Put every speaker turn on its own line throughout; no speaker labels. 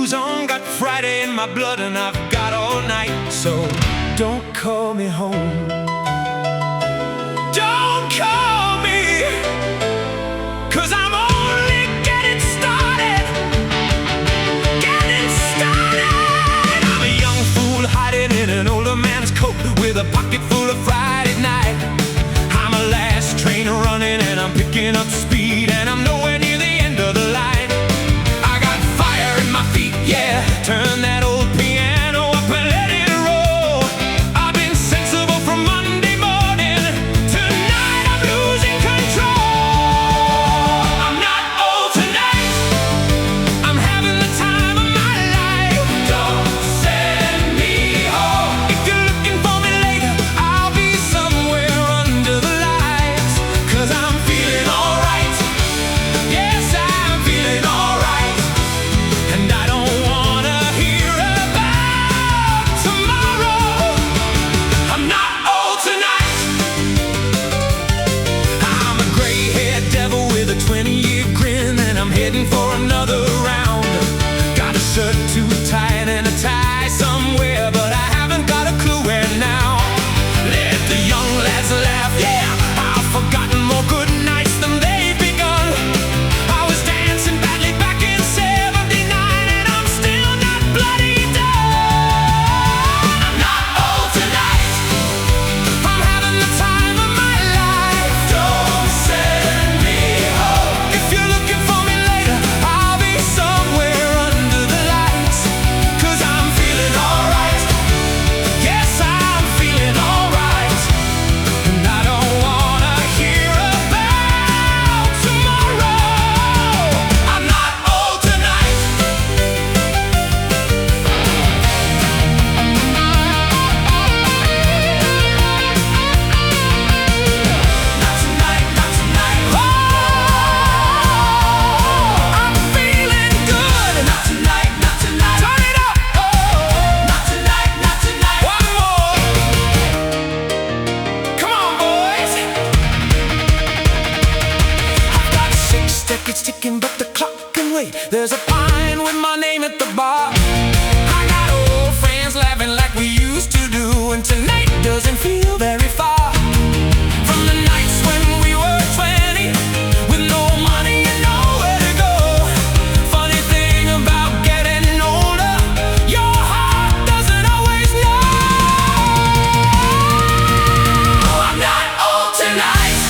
blues on, got Friday in my blood, and I've got all night. So don't call me home. Don't call me, 'cause I'm only getting started. Getting started. I'm a young fool hiding in an older man's coat with a pocket full of Friday night. I'm a last train running and I'm picking up speed, and I'm nowhere near the end of the line. I got fire in my feet, yeah. Turn that old piano up and let it roll. I've been sensible from Monday morning. Tonight I'm losing control. I'm not old tonight. I'm having the time of my life. Don't send me home. If you're looking for me later, I'll be somewhere under the lights. 'Cause I'm feeling alright. Yes, I'm feeling alright. And I don't wanna hear about tomorrow. I'm not old tonight. I'm a gray-haired devil with a 20-year grin, and I'm heading for another round. Got a shirt too tight and a tie somewhere, but I haven't got a clue where now. Let the young lads laugh, yeah. I've forgotten more good nights than they've begun. I was dancing badly back in '79, and I'm still not bloody done. I'm not old tonight. I'm having the time of my life. Don't send me home. If you're looking for me later, I'll be somewhere under the lights. 'Cause I'm feeling alright. Yes, I'm feeling alright. And I don't wanna hear about tomorrow. I'm not old tonight. Not tonight, not tonight. Oh, I'm feeling good. Not tonight, not tonight. Turn it up. Oh, not tonight, not tonight. One more. Come on, boys. I've got 6 decades ticking, but the clock can wait. There's a pine with my name at the bar. I got old friends laughing like we used to do, and tonight doesn't feel very far from the nights when we were 20, with no money and nowhere to go. Funny thing about getting older, your heart doesn't always know. I'm not old tonight.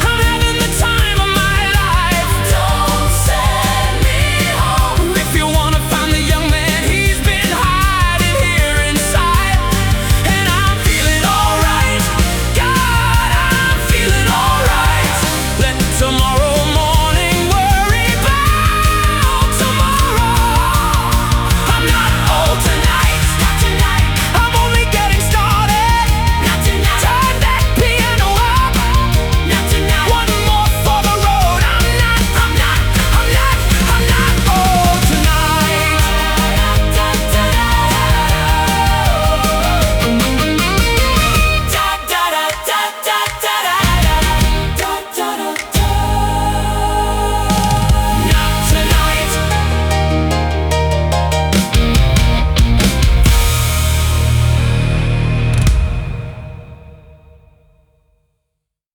I'm having the time of my life. Don't send me home. If you wanna find the young man, he's been hiding here inside. And I'm feeling alright. God, I'm feeling alright. Let tomorrow morning worry about tomorrow. I'm not old tonight. Not tonight. I'm only getting started. Not tonight. Turn that piano up. Not tonight. One more for the road. I'm not old tonight. Not tonight.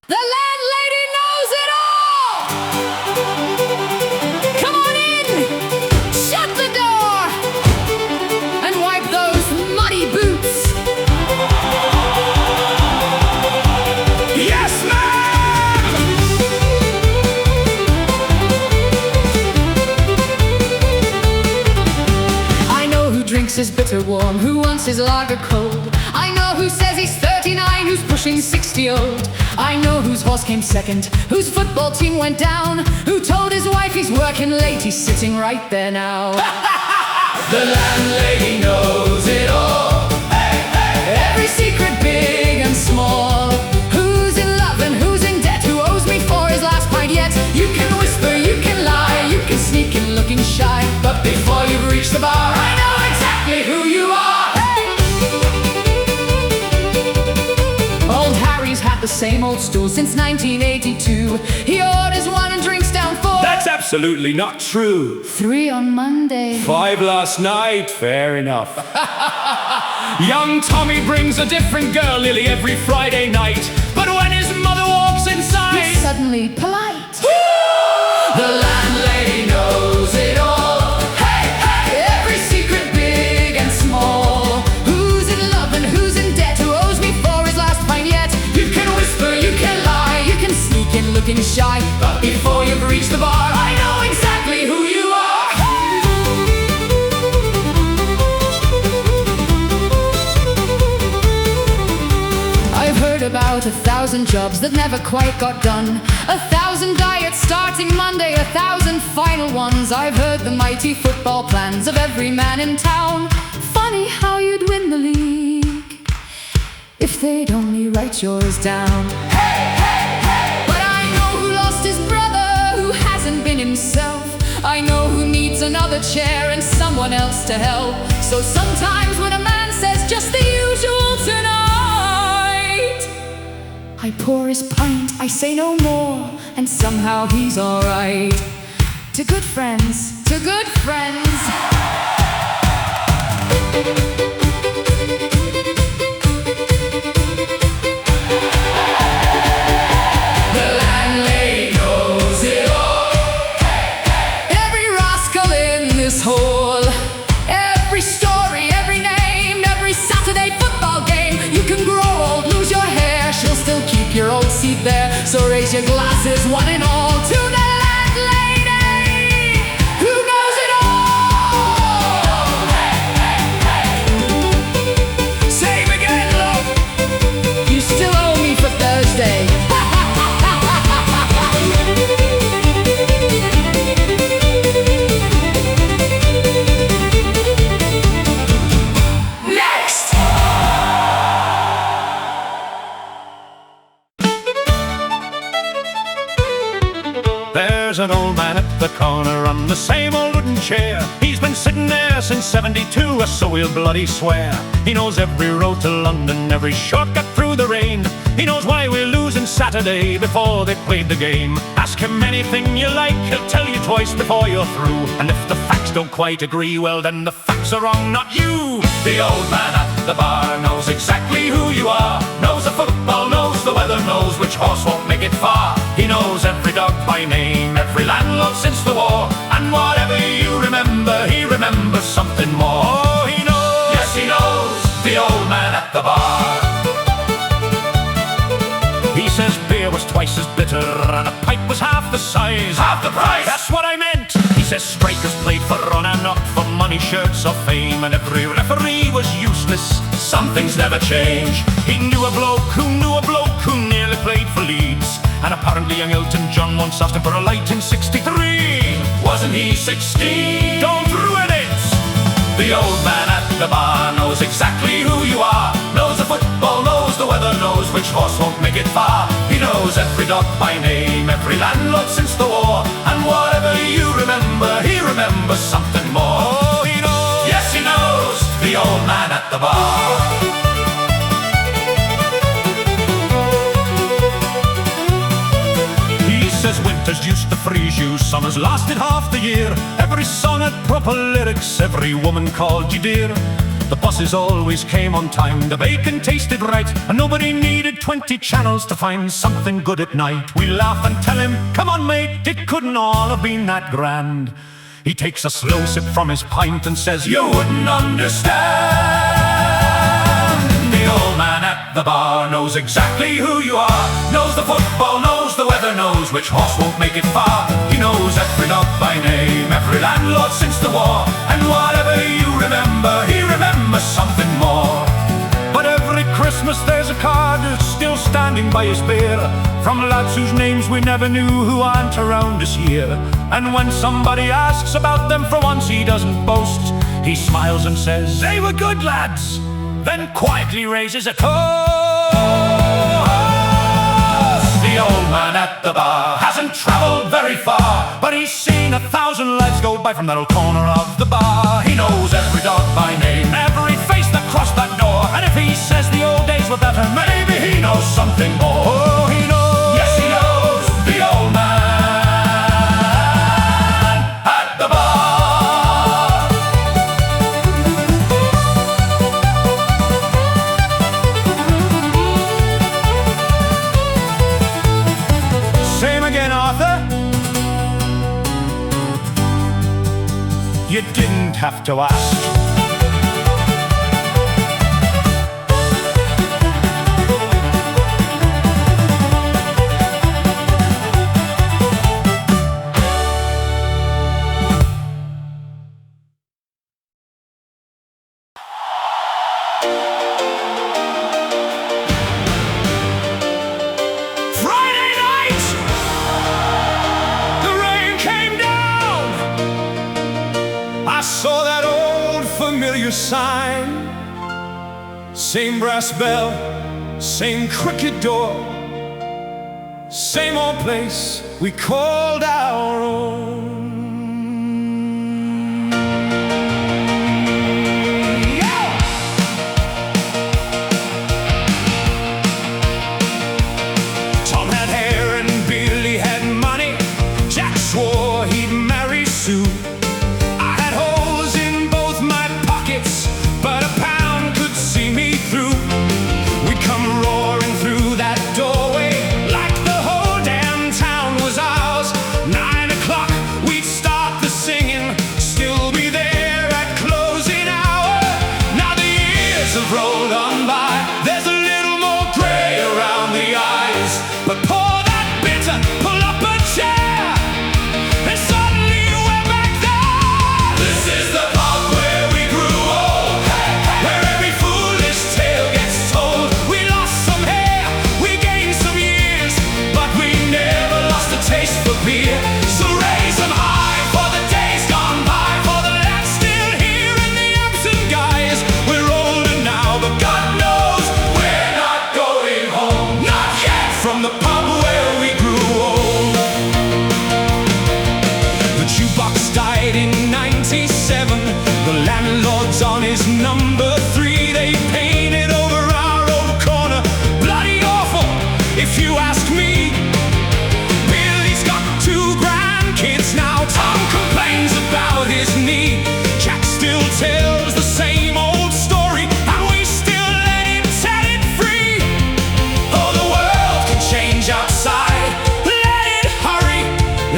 The landlady knows it all! Come on in! Shut the door! And wipe those muddy boots!
Yes, ma'am!
I know who drinks his bitter warm, who wants his lager cold. I know who says he's 39, who's pushing 60 old. I know whose horse came second, whose football team went down, who told his wife he's working late, he's sitting right there now.
The landlady knows it all. Hey, hey,
Every secret, big and small. Who's in love and who's in debt? Who owes me for his last pint yet? You can whisper, you can lie, you can sneak in looking shy, but before you've reached the bar, I know exactly who you are. Old Harry's had the same old stool since 1982. He orders one and drinks down 4.
That's absolutely not true.
3 on Monday.
5 last night, fair enough. Young Tommy brings a different girl nearly every Friday night. But when his mother walks inside,
he's suddenly polite.
The landlady knows it all.
Hey, hey! Every secret, big and small. Who's in love and who's in debt? Who owes me for his last pint yet? You can whisper, you can lie, you can sneak in looking shy. But before you've reached the bar, I know exactly who you are. I've heard about 1,000 jobs that never quite got done. 1,000 diets starting Monday, 1,000 final ones. I've heard the mighty football plans of every man in town. Funny how you'd win the league if they'd only write yours down. Hey, hey, hey! But I know who lost his brother, who hasn't been himself. I know who needs another chair and someone else to help. So sometimes when a man says just the usual tonight, I pour his pint, I say no more, and somehow he's alright. To good friends, to good friends. The landlady knows it all. Every rascal in this hall, every story, every name, every Saturday football game. You can grow old, lose your hair, she'll still keep your old seat there. So raise your glasses, one and all, to the landlady who knows it all. Hey, hey, hey. Same again, love. You still owe me for Thursday. Next!
There's an old man at the corner on the same old wooden chair. He's been sitting there since 72, so he'll bloody swear. He knows every road to London, every shortcut through the rain. He knows why we're losing Saturday before they played the game. Ask him anything you like, he'll tell you twice before you're through. And if the facts don't quite agree, well then the facts are wrong, not you. The old man at the bar knows exactly who you are. Knows the football, knows the weather, knows which horse won't make it far. He knows every dog by name, every landlord since the war. And whatever you remember, he remembers something more. Oh, he knows, yes he knows, the old man at the bar. He says beer was twice as bitter and a pipe was half the size. Half the price! That's what I meant! He says strikers played for honor, not for money, shirts or fame. And every referee was useless, some things never change. He knew a bloke who knew a bloke who nearly played for Leeds. And apparently young Elton John once asked him for a light in '63. Wasn't he 16? Don't ruin it! The old man at the bar knows exactly who you are. Knows the football, knows the weather, knows which horse won't make it far. He knows every dog by name, every landlord since the war. And whatever you remember, he remembers something more. Oh, he knows, yes he knows, the old man at the bar. Says winters used to freeze you, summers lasted half the year. Every song had proper lyrics, every woman called you dear. The buses always came on time, the bacon tasted right, and nobody needed 20 channels to find something good at night. We laugh and tell him, come on mate, it couldn't all have been that grand. He takes a slow sip from his pint and says, you wouldn't understand. The old man at the bar knows exactly who you are. Knows the football, knows the weather, knows which horse won't make it far. He knows every dog by name, every landlord since the war. And whatever you remember, he remembers something more. But every Christmas there's a card that's still standing by his beer, from lads whose names we never knew who aren't around this year. And when somebody asks about them, for once he doesn't boast. He smiles and says, they were good lads, then quietly raises a toast. The old man at the bar hasn't traveled very far, but he's seen 1,000 lads go by from that old corner of the bar. He knows every dog by name, every face that crossed that door. And if he says the old days were better, maybe he knows something more. don't have to ask. I saw that old familiar sign, same brass bell, same crooked door, same old place we called our own. Tom had hair and Billy had money. Jack swore he'd marry Sue. Rolled on by, there's a little more gray around the eyes, but pour that bitter, pull up a chair, and suddenly we're back there. This is the pub where we grew old, where every foolish tale gets told. We lost some hair, we gained some years, but we never lost a taste for beer. So raise them high for the days gone by, for the lads still here and the absent guys. We're older now, but God knows we're not going home. Not yet, from the pub where we grew old. The jukebox died in '97. The landlord's on his number 3. They painted over our old corner, bloody awful, if you ask me. Billy's got 2 grandkids now. Tom complains about his knee. Jack still tells the same old story, and we still let him tell it free. Oh, the world can change outside. Let it hurry,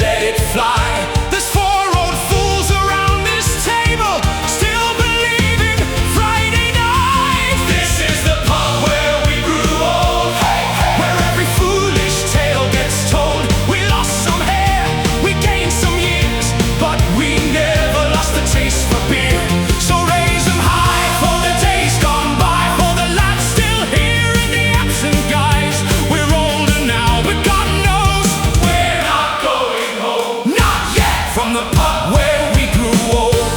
let it fly. There's 4 old fools around this table, still believing Friday night. This is the pub where we grew old, where every foolish tale gets told. We lost some hair, we gained some years, but we never lost the taste for beer. So raise them high for the days gone by, for the lads still here and the absent guys. We're older now, but God knows we're not going home. Not yet, from the pub where we grew old.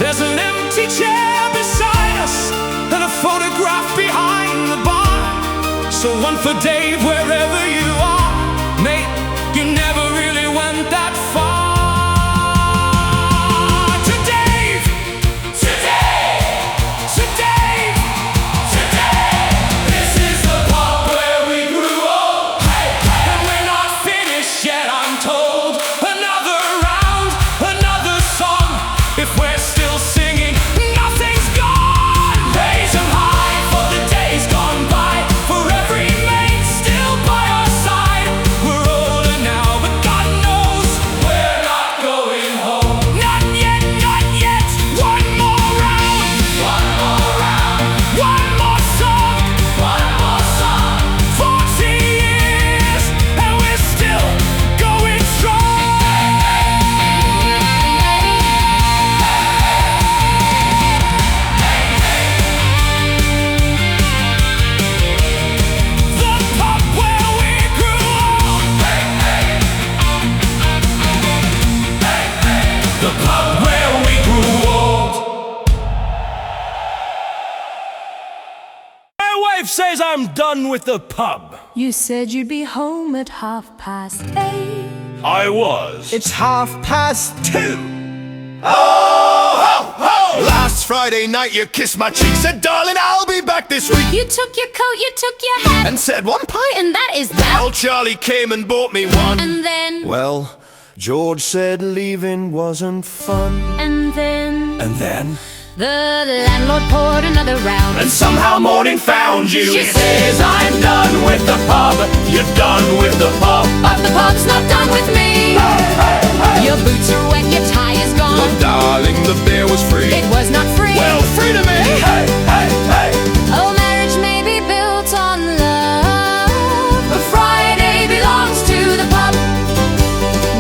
There's an empty chair beside us and a photograph behind the bar. So one for Dave wherever you are, mate, you never really went that far. To Dave, to Dave, to Dave, to Dave. This is the pub where we grew old, and we're not finished yet, I'm told. Another round, another song. If we're still singing, nothing's gone. Raise 'em high for the days gone by, for every mate still by our side. We're older now, but God knows we're not going home. Not yet, not yet. One more round, one more round, one more song, one more song. 40 years, and we're still going strong. The pub where we grew old. The pub where we grew old.
My wife says I'm done with the pub.
You said you'd be home at 8:30.
I was.
It's 2:30.
Last Friday night you kissed my cheek, said darling I'll be back this week,
You took your coat, you took your hat,
and said 1 pint.
and that is that.
Old Charlie came and bought me one.
And then,
Well, George said leaving wasn't fun.
and then,
And then?
the landlord poured another round.
And somehow morning found you.
She
It says I'm done with the pub. You're done with the pub.
But the pub's not done with me. Your boots are wet, your tie is gone.
Darling,
darling, the beer was free.
It was not free.
Well, free to me. Hey, hey, hey.
Oh, marriage may be built on love, but Friday belongs to the pub.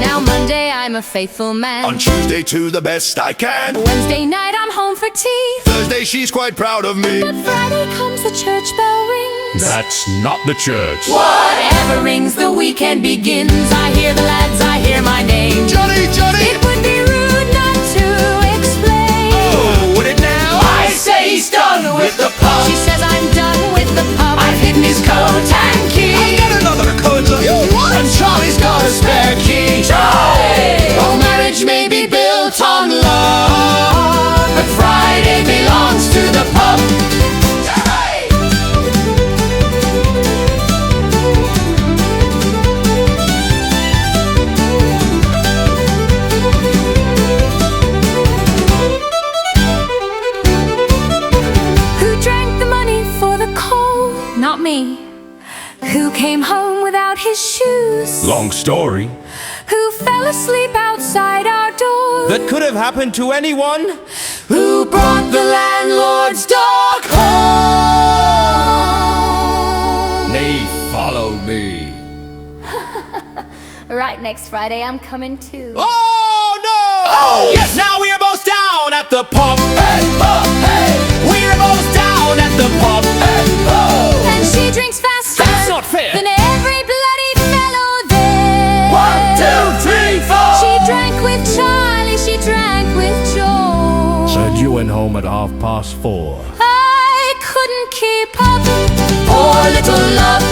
Now Monday I'm a faithful man.
On Tuesday to the best I can.
Wednesday night I'm home for tea.
Thursday she's quite proud of me.
But Friday comes the church bell rings.
That's not the church.
Whatever rings, the weekend begins. I hear the lads, I hear my name.
Johnny, Johnny.
It would be rude not to explain.
Oh, would it now?
I say he's done with the pub.
She says I'm done with the pub.
I've hidden his coat and key.
I'll get another coat.
And Charlie's got a spare key. Charlie! Oh, marriage may be built on love, but Friday belongs to the pub.
Who drank the money for the coal? Not me. Who came home without his shoes?
Long story.
Who fell asleep outside our door?
That could have happened to anyone.
Who brought the landlord's dog home?
Nay, follow me.
Right, next Friday I'm coming too.
Oh no!
Oh!
Yes, now we are both down at the pub.
Hey, oh, hey.
We are both down at the pub.
Hey, oh.
And she drinks faster
That's not fair.
than every bloody fellow there.
1, 2, 3, 4.
She drank with Charlie, she drank with Joe.
Said you went home at 4:30.
I couldn't keep up.
Poor little love.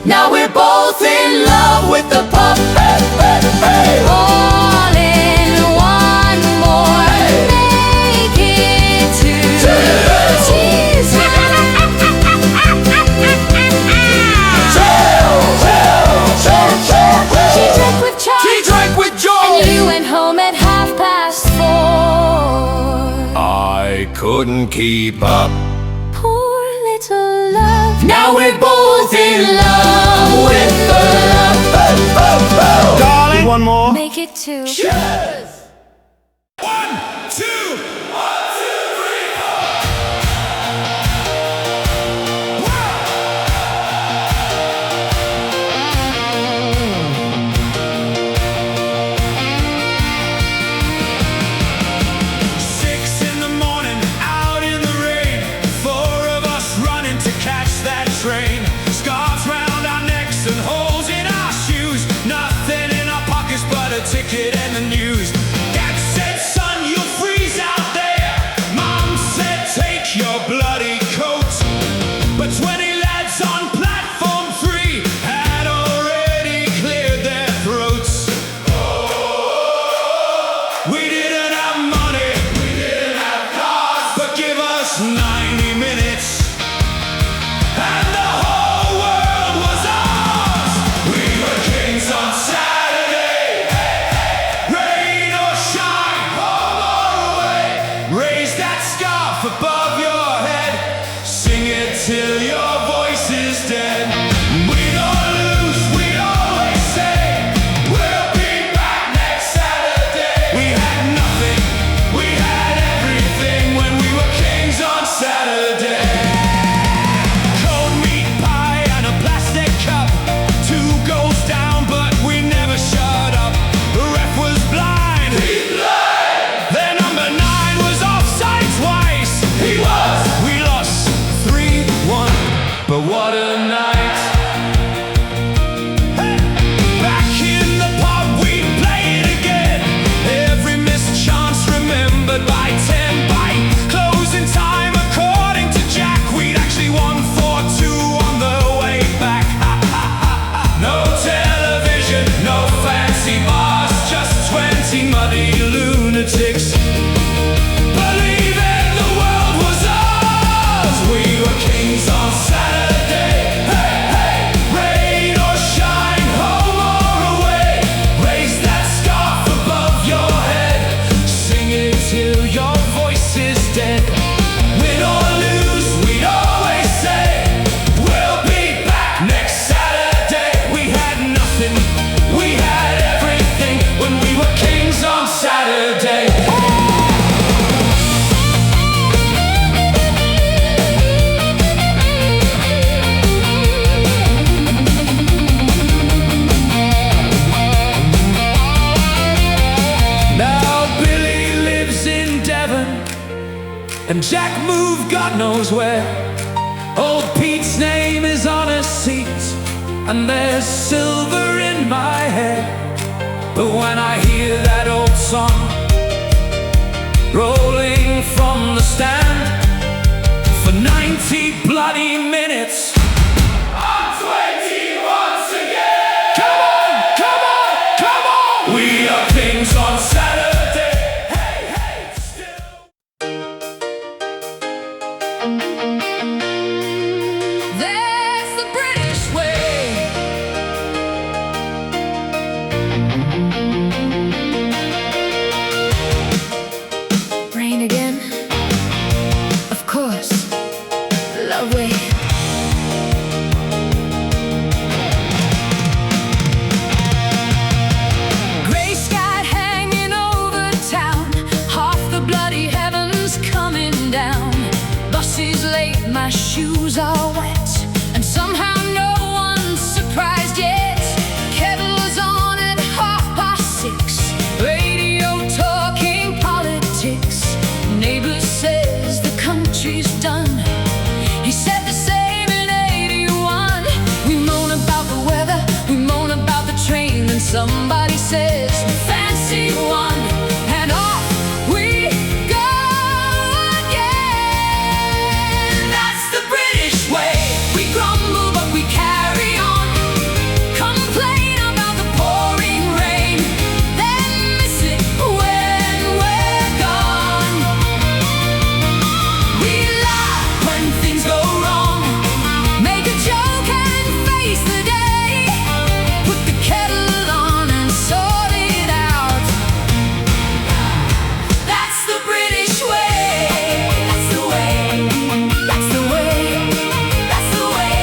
Now we're both in love with the pub. Hey, hey, hey.
All in one more. Make it two. Cheese. She drank with Charlie.
She drank with Joe.
And you went home at 4:30.
I couldn't keep up.
Poor little love.
Now we're both in love with the love.
Darling, one more.
Make it two.
1, 2.
Train, scarves round our necks and holes in our shoes. Nothing in our pockets but a ticket and the news. Dad said, son, you'll freeze out there. Mom said, take your bloody coat. But 20 lads on platform 3 had already cleared their throats. We didn't have money, we didn't have cars, but give us 90 minutes. And the whole world was ours. We were kings on Saturday. Hey, hey. Rain or shine, home or away. Raise that scarf above your head. Sing it till your voice is dead. We don't lose, we always say we'll be back next Saturday. We had nothing, we had everything when we were kings on Saturday. Cold meat pie and a plastic cup. 2 goals down, but we never shut up. The ref was blind. Their number 9 was offside twice.
He was.
We lost 3-1, but what a night. Hey! Back in the pub, we'd play it again. Every missed chance remembered by 10. By closing time, according to Jack, we'd actually won 4-2 on the way back. No television, no fancy bars, just 20 muddy lunatics. Believing the world was ours. We were kings on Saturday. Hey, hey. and Jack moved God knows where. Old Pete's name is on a seat, and there's silver in my hair. But when I hear that old song rolling from the stand for 90 bloody minutes, I'm 20 once again. Come on, come on, come on. We are kings on Saturday. Hey, hey, still.
That's the British way. Rain again, of course, lovely. Gray sky hanging over town, half the bloody heavens coming down. Buses late, my shoes are wet, and somehow no one's surprised yet. Kettle's on at 6:30. Radio talking politics. Neighbor says the country's done. He said the same in 81. We moan about the weather, we moan about the train, and somebody says, fancy one, and off we go again. That's the British way. We grumble but we carry on, complain about the pouring rain, then miss it when we're gone. We laugh when things go wrong, make a joke and face the day, put the kettle on and sort it out. That's the British way. That's the way. That's the way. That's the way.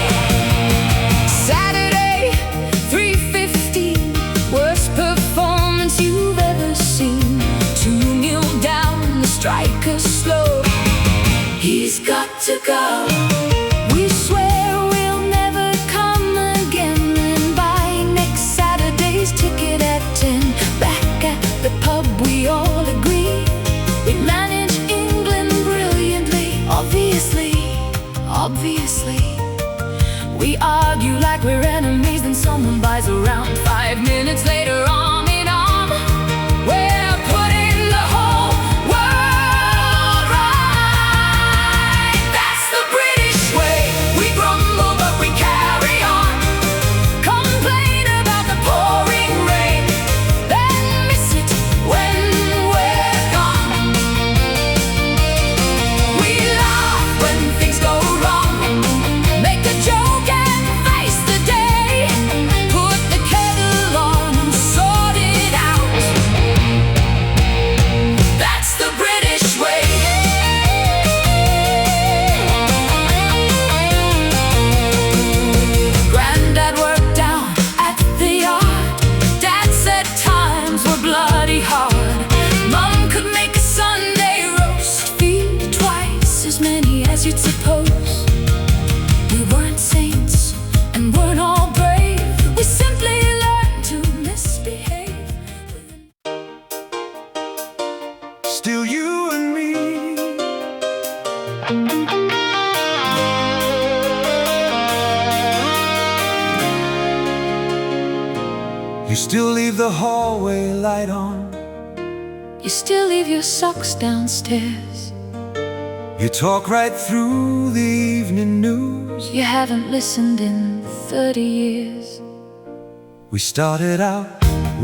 Saturday, 3:15, worst performance you've ever seen. 2-0 down, the striker's slow. He's got to go. We swear we'll never come again, and buy next Saturday's ticket at 10. Back at the pub we all agree we manage England brilliantly. Obviously, obviously. We argue like we're enemies, then someone buys around. 5 minutes later, arm in arm, we're putting the whole world right. That's the British way. We grumble but we carry on, complain about the pouring rain, then miss it when we're gone. We laugh when things go wrong, make a joke and face the day, put the kettle on and sort it out. That's the British way. Granddad worked down at the yard. Dad said times were bloody hard. Mom could make a Sunday roast, feed twice as many as you'd suppose. We weren't saints and weren't all brave, we simply learned to misbehave.
Still you and me. You still leave the hallway light on.
You still leave your socks downstairs.
You talk right through the evening news.
You haven't listened in 30 years.
We started out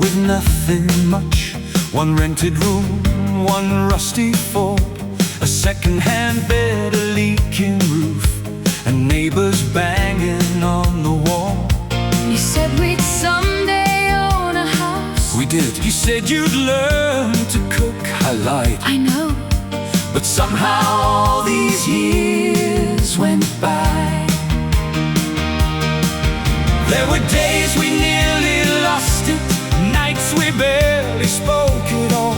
with nothing much. One rented room, one rusty Ford, a second-hand bed, a leaking roof, and neighbors banging on the wall.
You said we'd someday own a house.
We did. You said you'd learn to cook. I lied.
I know.
But somehow all these years went by. There were days we nearly lost it, nights we barely spoke at all.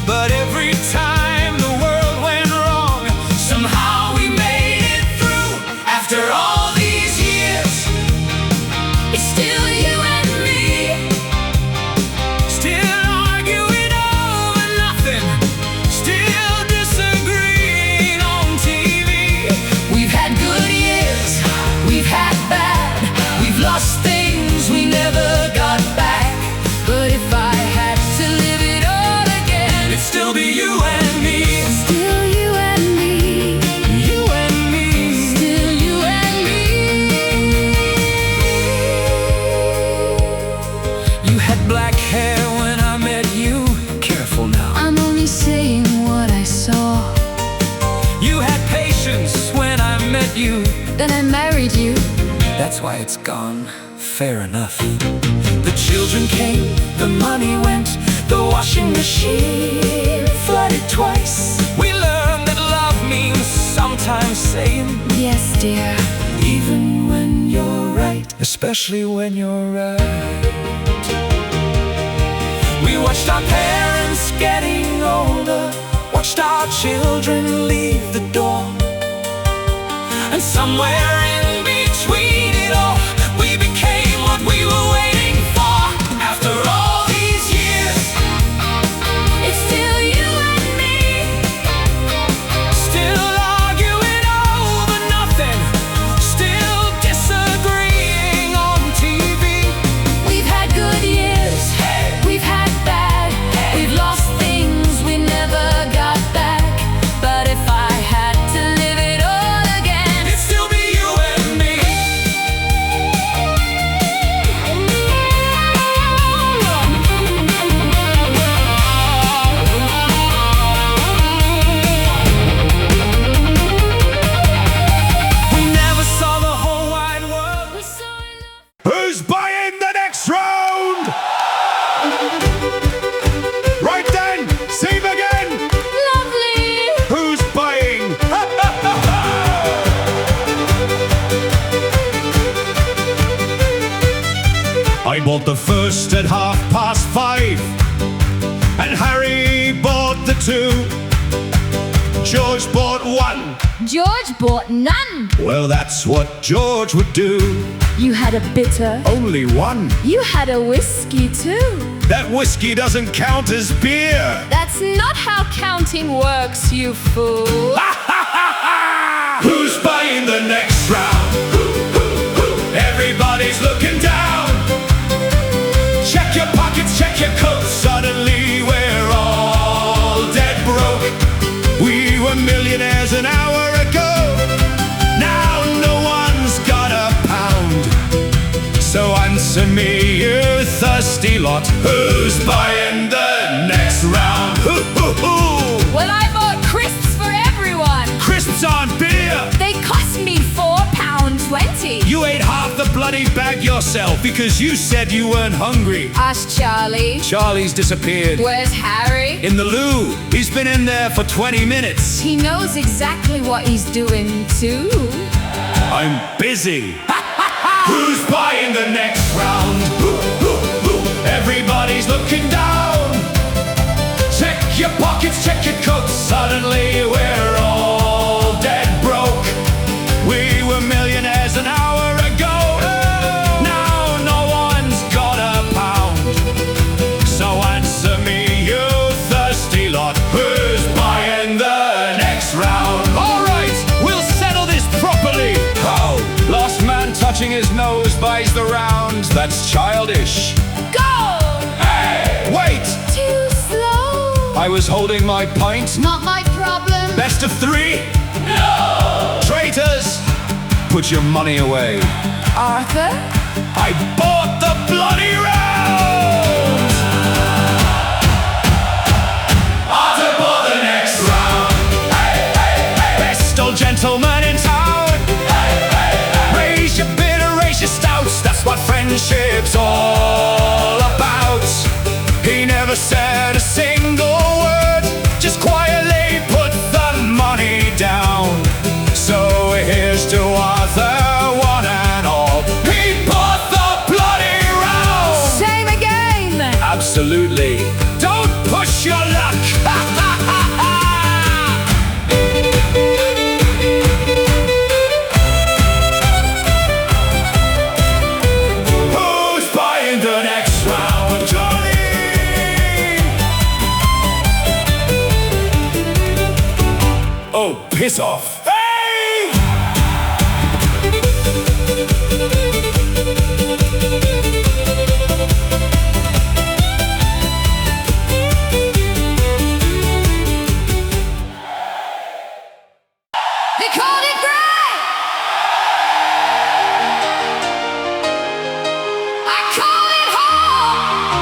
But every time the world went wrong, somehow we made it through. After all these years,
It's still you and me,
still arguing over nothing, still disagreeing.
Then I married you.
That's why it's gone. Fair enough. The children came, the money went, the washing machine flooded twice. We learned that love means sometimes saying
Yes, dear.
even when you're right, especially when you're right. We watched our parents getting older, watched our children leave the door, and somewhere in between it all, we became what we were waiting for. After all these years,
It's still you and me.
still arguing over nothing, still disagreeing on TV.
We've had good years, we've had bad, we've lost things we never got back. But if I had to live it all again,
It'd still be you and me. We never saw the whole wide world.
we're so in love.
Who's buying the next round? Right then, same again.
Lovely.
Who's buying? I bought the first at 5:30, and Harry bought the two. George bought one.
George bought none.
Well, that's what George would do.
You had a bitter.
Only one.
You had a whiskey too.
That whiskey doesn't count as beer.
That's not how counting works, you fool.
Who's buying the next round? Everybody's looking down. Check your pockets, check your coats. Suddenly we're all dead broke. We were millionaires an hour ago. Now no one's got a pound. So answer me, you thirsty lot. Who's buying the next round?
Well, I bought crisps for everyone.
Crisps on beer.
They cost me £4.20.
You ate half the bloody bag yourself because you said you weren't hungry.
Ask Charlie.
Charlie's disappeared.
Where's Harry?
In the loo. He's been in there for 20 minutes.
He knows exactly what he's doing too.
I'm busy. Who's buying the next round? Everybody's looking down. Check your pockets, check your coats. Suddenly we're all dead broke. We were millionaires an hour ago. Now no one's got a pound. So answer me, you thirsty lot. Who's buying the next round? All right, we'll settle this properly. How? Last man touching his nose buys the round. That's childish.
Go!
Hey! Wait!
Too slow.
I was holding my pint.
Not my problem.
Best of three? No! Traitors! Put your money away.
Arthur?
I bought the bloody round! Arthur bought the next round. Hey, hey, hey. Best old gentleman in town. Hey, hey, hey. Raise your bitter, raise your stouts. That's what friendship's all about. He never said a single word, just quietly put the money down. So here's to Arthur, one and all. He bought the bloody round.
Same again.
Absolutely. Don't push your luck. Who's buying the next round? Johnny! Oh, piss off. Hey!
He called it great. I call it home.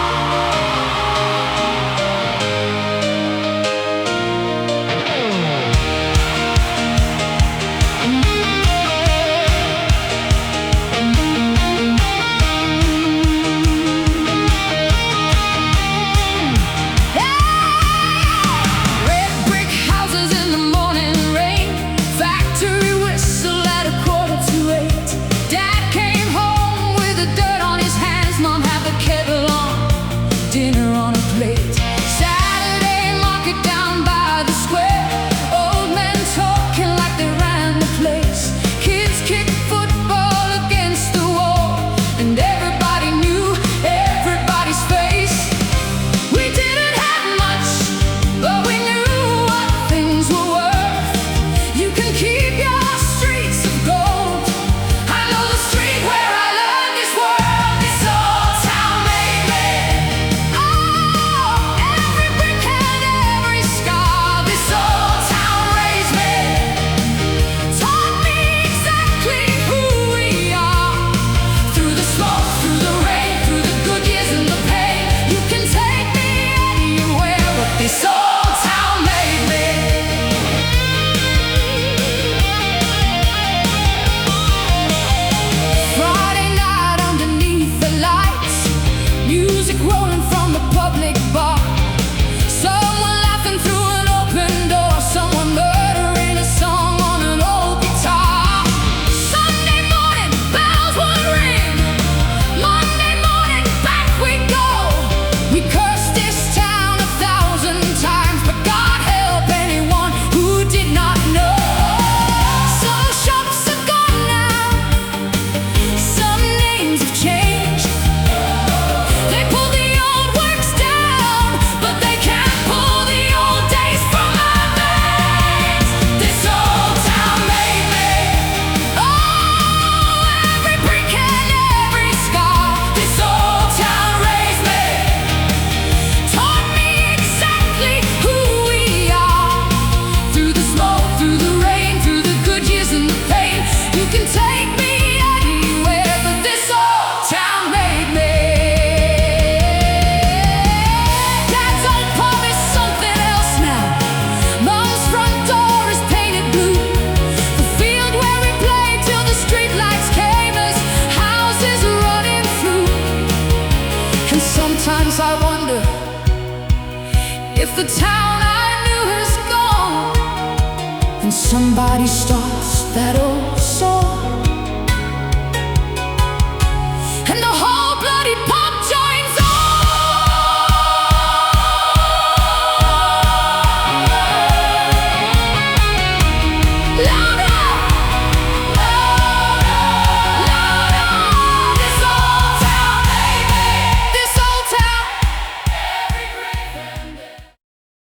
the town I knew is gone, and somebody starts that old